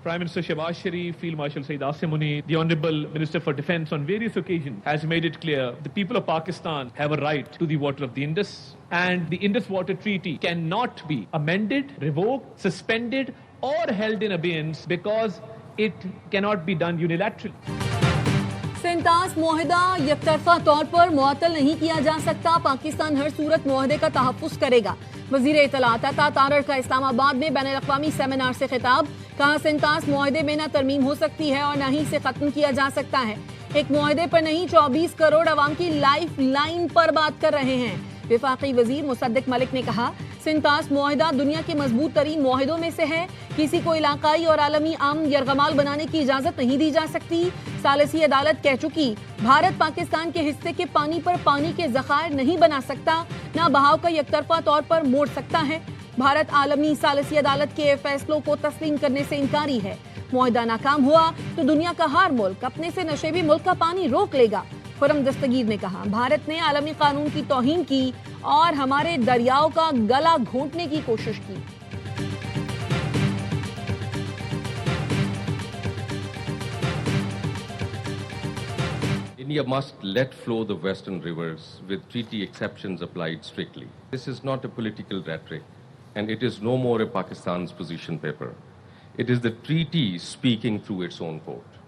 Prime Minister Shehbaz Sharif, Field Marshal Saeed Asim Munir, the Honorable Minister for Defence on various occasions has made it clear the people of Pakistan have a right to the water of the Indus, and the Indus Water Treaty cannot be amended, revoked, suspended or held in abeyance because it cannot be done unilaterally. سینتاس معاہدہ یکطرفہ طور پر معطل نہیں کیا جا سکتا. پاکستان ہر صورت معاہدے کا تحفظ کرے گا. وزیر اطلاعات عطا تارڑ کا اسلام آباد میں بین الاقوامی سیمینار سے خطاب. کہا سینتاس معاہدے میں نہ ترمیم ہو سکتی ہے اور نہ ہی اسے ختم کیا جا سکتا ہے. ایک معاہدے پر نہیں 24 کروڑ عوام کی لائف لائن پر بات کر رہے ہیں. وفاقی وزیر مصدق ملک نے کہا سینتاس معاہدہ دنیا کے مضبوط ترین معاہدوں میں سے ہے. کسی کو علاقائی اور عالمی امن یرغمال بنانے کی اجازت نہیں دی جا سکتی. ثالثی عدالت کہہ چکی بھارت پاکستان کے حصے کے پانی پر پانی کے ذخائر نہیں بنا سکتا, نہ بہاؤ کا یک طرفہ طور پر موڑ سکتا ہے. بھارت عالمی ثالثی عدالت کے فیصلوں کو تسلیم کرنے سے انکاری ہے. معاہدہ ناکام ہوا تو دنیا کا ہر ملک اپنے سے نشیبی ملک کا پانی روک لے گا. خرم دستگیر نے کہا بھارت نے عالمی قانون کی توہین کی اور ہمارے دریاؤں کا گلا گھونٹنے کی کوشش کی. India must let flow the western rivers with treaty exceptions applied strictly. This is not a political rhetoric, and it is no more a Pakistan's position paper. It is the treaty speaking through its own court.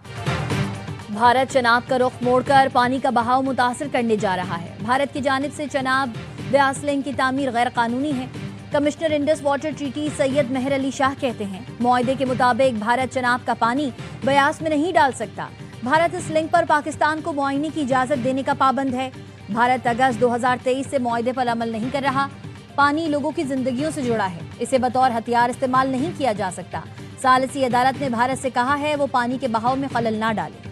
Bharat Chenab کا رخ موڑ کر پانی کا بہاؤ متاثر کرنے جا رہا ہے. بھارت کی جانب سے چناب بیاس لنک کی تعمیر غیر قانونی ہے. کمشنر انڈس واٹر ٹریٹی سید مہر علی شاہ کہتے ہیں معاہدے کے مطابق بھارت چناب کا پانی بیاس میں نہیں ڈال سکتا. بھارت اس لنک پر پاکستان کو معائنے کی اجازت دینے کا پابند ہے. بھارت اگست 2023 سے معاہدے پر عمل نہیں کر رہا. پانی لوگوں کی زندگیوں سے جڑا ہے, اسے بطور ہتھیار استعمال نہیں کیا جا سکتا. ثالثی عدالت نے بھارت سے کہا ہے وہ پانی کے بہاؤ میں خلل نہ ڈالے.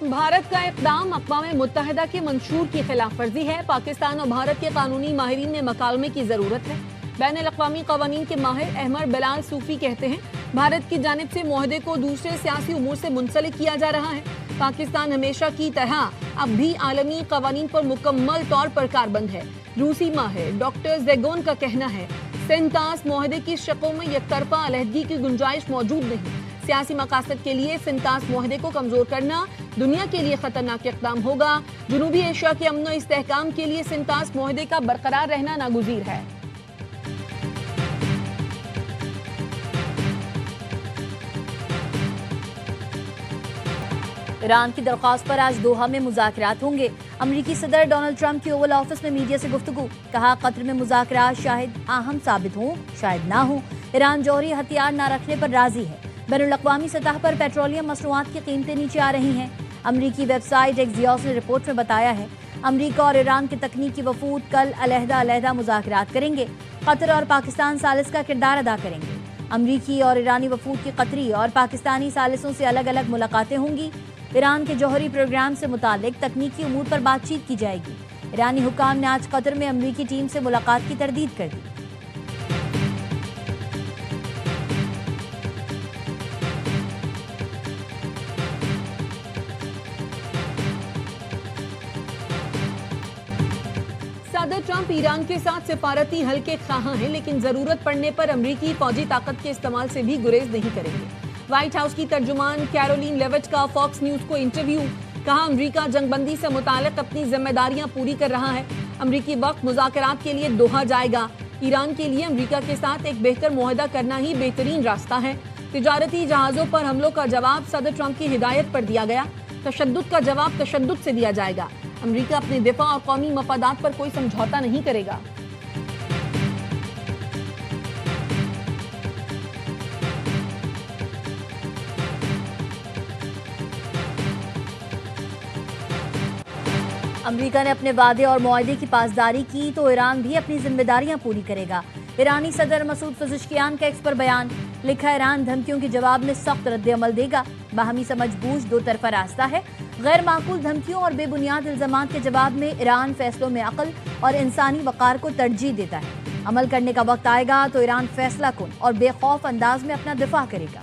بھارت کا اقدام اقوام متحدہ کے منشور کی خلاف ورزی ہے. پاکستان اور بھارت کے قانونی ماہرین میں مکالمے کی ضرورت ہے. بین الاقوامی قوانین کے ماہر احمد بلال صوفی کہتے ہیں بھارت کی جانب سے معاہدے کو دوسرے سیاسی امور سے منسلک کیا جا رہا ہے. پاکستان ہمیشہ کی طرح اب بھی عالمی قوانین پر مکمل طور پر کاربند ہے. روسی ماہر ڈاکٹر زیگون کا کہنا ہے سینتاس معاہدے کی شقوں میں یک طرفہ علیحدگی کی گنجائش موجود نہیں. سیاسی مقاصد کے لیے سینتاس معاہدے کو کمزور کرنا دنیا کے لیے خطرناک اقدام ہوگا. جنوبی ایشیا کے امن و استحکام کے لیے سینتاس معاہدے کا برقرار رہنا ناگزیر ہے. ایران کی درخواست پر آج دوحہ میں مذاکرات ہوں گے. امریکی صدر ڈونلڈ ٹرمپ کی اوول آفس میں میڈیا سے گفتگو. کہا قطر میں مذاکرات شاید اہم ثابت ہوں شاید نہ ہوں. ایران جوہری ہتھیار نہ رکھنے پر راضی ہے. بین الاقوامی سطح پر پیٹرولیم مصنوعات کی قیمتیں نیچے آ رہی ہیں. امریکی ویب سائٹ ایکزیوس نے رپورٹ میں بتایا ہے امریکہ اور ایران کے تکنیکی وفود کل علیحدہ مذاکرات کریں گے. قطر اور پاکستان ثالث کا کردار ادا کریں گے. امریکی اور ایرانی وفود کی قطری اور پاکستانی ثالثوں سے الگ الگ ملاقاتیں ہوں گی. ایران کے جوہری پروگرام سے متعلق تکنیکی امور پر بات چیت کی جائے گی. ایرانی حکام نے آج قطر میں امریکی ٹیم سے ملاقات کی تردید کر دی. صدر ٹرمپ ایران کے ساتھ سفارتی حل کے خواہاں ہیں لیکن ضرورت پڑنے پر امریکی فوجی طاقت کے استعمال سے بھی گریز نہیں کریں گے. وائٹ ہاؤس کی ترجمان کیرولین لیوٹ کا فاکس نیوز کو انٹرویو. کہا امریکہ جنگ بندی سے متعلق اپنی ذمہ داریاں پوری کر رہا ہے. امریکی وقت مذاکرات کے لیے دوحہ جائے گا. ایران کے لیے امریکہ کے ساتھ ایک بہتر معاہدہ کرنا ہی بہترین راستہ ہے. تجارتی جہازوں پر حملوں کا جواب صدر ٹرمپ کی ہدایت پر دیا گیا. تشدد کا جواب تشدد سے دیا جائے گا. امریکہ اپنے دفاع اور قومی مفادات پر کوئی سمجھوتا نہیں کرے گا. امریکہ نے اپنے وعدے اور معاہدے کی پاسداری کی تو ایران بھی اپنی ذمہ داریاں پوری کرے گا. ایرانی صدر مسعود پزشکیان کا ایکس پر بیان. لکھا ایران دھمکیوں کے جواب میں سخت رد عمل دے گا. باہمی سمجھ بوجھ دو طرفہ راستہ ہے. غیر معقول دھمکیوں اور بے بنیاد الزامات کے جواب میں ایران فیصلوں میں عقل اور انسانی وقار کو ترجیح دیتا ہے. عمل کرنے کا وقت آئے گا تو ایران فیصلہ کن اور بے خوف انداز میں اپنا دفاع کرے گا.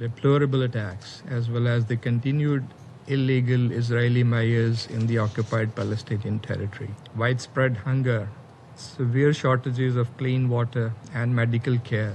Deplorable attacks as well as the continued illegal Israeli measures in the occupied Palestinian territory, widespread hunger, severe shortages of clean water and medical care.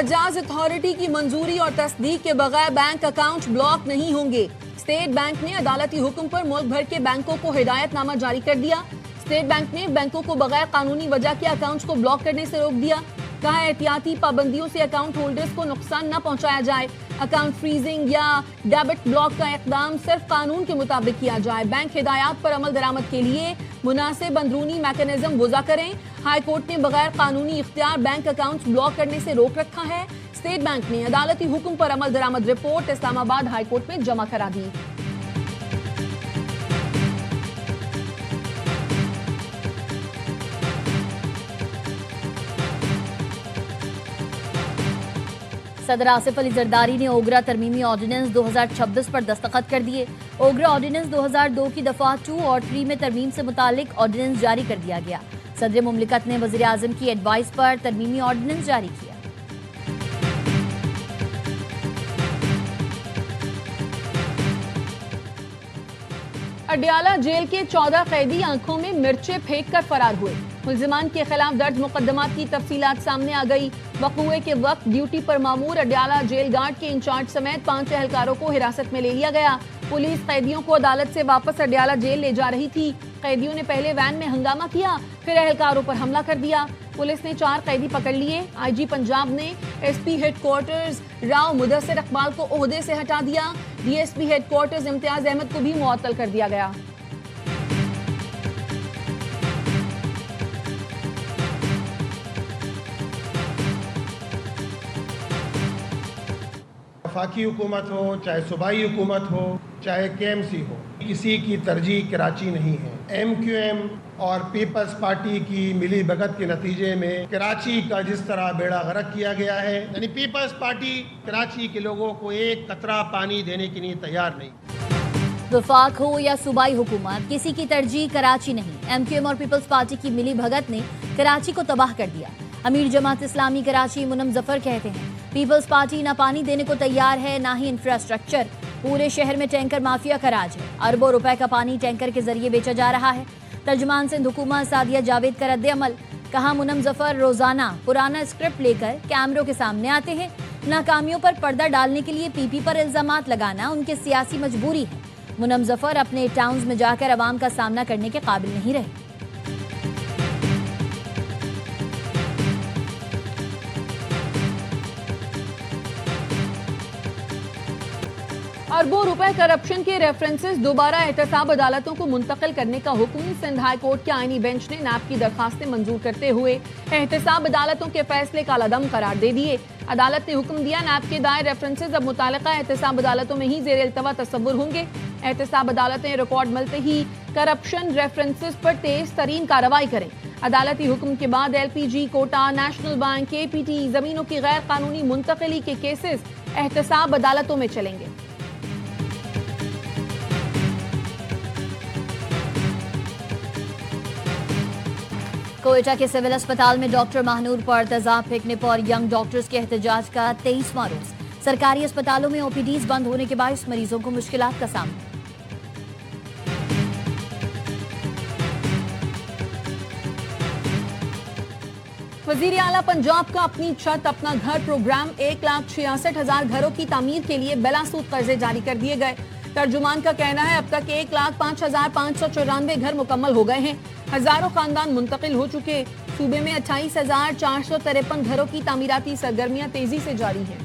Hejaz authority کی منظوری اور تصدیق کے بغیر بینک اکاؤنٹ بلاک نہیں ہوں گے. اسٹیٹ بینک نے عدالتی حکم پر ملک بھر کے بینکوں کو ہدایت نامہ جاری کر دیا. اسٹیٹ بینک نے بینکوں کو بغیر قانونی وجہ کے اکاؤنٹس کو بلاک کرنے سے روک دیا. کہا احتیاطی پابندیوں سے اکاؤنٹ ہولڈرز کو نقصان نہ پہنچایا جائے. اکاؤنٹ فریزنگ یا ڈیبٹ بلاک کا اقدام صرف قانون کے مطابق کیا جائے. بینک ہدایات پر عمل درآمد کے لیے مناسب اندرونی میکانزم وضع کریں. ہائی کورٹ نے بغیر قانونی اختیار بینک اکاؤنٹس بلاک کرنے سے روک رکھا ہے. اسٹیٹ بینک نے عدالتی حکم پر عمل درآمد رپورٹ اسلام آباد ہائی کورٹ میں جمع کرا دی. صدر آصف علی زرداری نے اوگرا ترمیمی آرڈیننس 2026 پر دستخط کر دیے. اوگرا آرڈیننس 2002 کی دفعہ 2 اور 3 میں ترمیم سے متعلق آرڈیننس جاری کر دیا گیا. صدر مملکت نے وزیر اعظم کی ایڈوائس پر ترمیمی آرڈیننس جاری کیا. اڈیالہ جیل کے 14 قیدی آنکھوں میں مرچیں پھینک کر فرار ہوئے. ملزمان کے خلاف درج مقدمات کی تفصیلات سامنے آ گئی. وقوعے کے وقت ڈیوٹی پر مامور اڈیالہ جیل گارڈ کے انچارج سمیت 5 اہلکاروں کو حراست میں لے لیا گیا. پولیس قیدیوں کو عدالت سے واپس اڈیالہ جیل لے جا رہی تھی. قیدیوں نے پہلے وین میں ہنگامہ کیا، پھر اہلکاروں پر حملہ کر دیا. پولیس نے 4 قیدی پکڑ لیے. آئی جی پنجاب نے S P headquarters Rao Mudassar Iqbal کو عہدے سے ہٹا دیا. D S P headquarters Imtiaz Ahmad کو بھی معطل کر دیا گیا. وفاقی حکومت ہو، چاہے صوبائی حکومت ہو، چاہے کے ایم سی ہو، کسی کی ترجیح کراچی نہیں ہے. ایم کیو ایم اور پیپلز پارٹی کی ملی بھگت کے نتیجے میں کراچی کا جس طرح بیڑا غرق کیا گیا ہے، یعنی پیپلز پارٹی کراچی کے لوگوں کو ایک قطرہ پانی دینے کے لیے تیار نہیں. وفاق ہو یا صوبائی حکومت، کسی کی ترجیح کراچی نہیں. ایم کیو ایم اور پیپلز پارٹی کی ملی بھگت نے کراچی کو تباہ کر دیا. امیر جماعت اسلامی کراچی منم ظفر کہتے ہیں پیپلز پارٹی نہ پانی دینے کو تیار ہے، نہ ہی انفراسٹرکچر. پورے شہر میں ٹینکر مافیا کا راج ہے. اربوں روپے کا پانی ٹینکر کے ذریعے بیچا جا رہا ہے. ترجمان سندھ حکومت سعدیہ جاوید کا رد عمل. کہا منم ظفر روزانہ پرانا اسکرپٹ لے کر کیمروں کے سامنے آتے ہیں. ناکامیوں پر پردہ ڈالنے کے لیے پی پی پر الزامات لگانا ان کے سیاسی مجبوری ہے. منم ظفر اپنے ٹاؤنز میں جا کر عوام کا سامنا کرنے کے قابل نہیں رہے. اربوں روپے کرپشن کے ریفرنسز دوبارہ احتساب عدالتوں کو منتقل کرنے کا حکم. سندھ ہائی کورٹ کے آئینی بینچ نے نیب کی درخواستیں منظور کرتے ہوئے احتساب عدالتوں کے فیصلے کا عدم قرار دے دیے. عدالت نے حکم دیا نیب کے دائر ریفرنسز اب متعلقہ احتساب عدالتوں میں ہی زیر التوا تصور ہوں گے. احتساب عدالتیں ریکارڈ ملتے ہی کرپشن ریفرنسز پر تیز ترین کارروائی کریں. عدالتی حکم کے بعد ایل پی جی، کوٹا، نیشنل بینک، کے پی ٹی، زمینوں کی غیر قانونی منتقلی کے کیسز احتساب عدالتوں میں چلیں گے. کوئٹہ کے سول اسپتال میں ڈاکٹر ماہنور پر تیزاب پھینکنے پر ینگ ڈاکٹرز کے احتجاج کا 23واں روز. سرکاری اسپتالوں میں او پی ڈیز بند ہونے کے باعث مریضوں کو مشکلات کا سامنا. وزیر اعلیٰ پنجاب کا اپنی چھت اپنا گھر پروگرام 1,66,000 گھروں کی تعمیر کے لیے بلا سود قرضے جاری کر دیے گئے. ترجمان کا کہنا ہے اب تک 1,05,594 گھر مکمل ہو گئے ہیں. ہزاروں خاندان منتقل ہو چکے. صوبے میں 28,453 گھروں کی تعمیراتی سرگرمیاں تیزی سے جاری ہیں.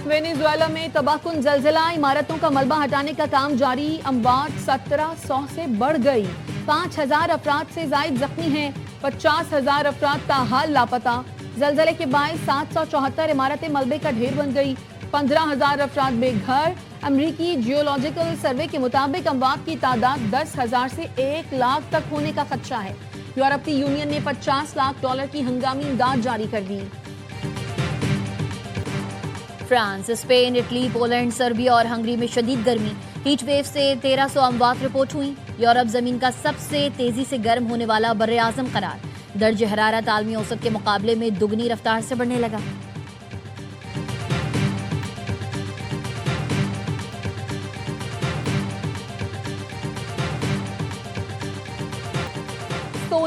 وینیزویلا میں تباہ کن زلزلہ، عمارتوں کا ملبہ ہٹانے کا کام جاری. اموات 1700 سے بڑھ گئی. 5,000 افراد سے زائد زخمی ہیں. 50,000 افراد تاحال لاپتہ. زلزلے کے باعث 774 عمارتیں ملبے کا ڈھیر بن گئی. 15,000 افراد بے گھر. امریکی جیولوجیکل سروے کے مطابق اموات کی تعداد 10,000 سے 1 لاکھ تک ہونے کا خدشہ ہے. یورپی یونین نے $50 لاکھ کی ہنگامی امداد جاری کر دی. France, Spain, Italy, Poland, Serbia اور ہنگری میں شدید گرمی. ہیٹ ویو سے 1300 اموات رپورٹ ہوئیں. یورپ زمین کا سب سے تیزی سے گرم ہونے والا بر اعظم قرار. درجہ حرارت عالمی اوسط کے مقابلے میں دگنی رفتار سے بڑھنے لگا.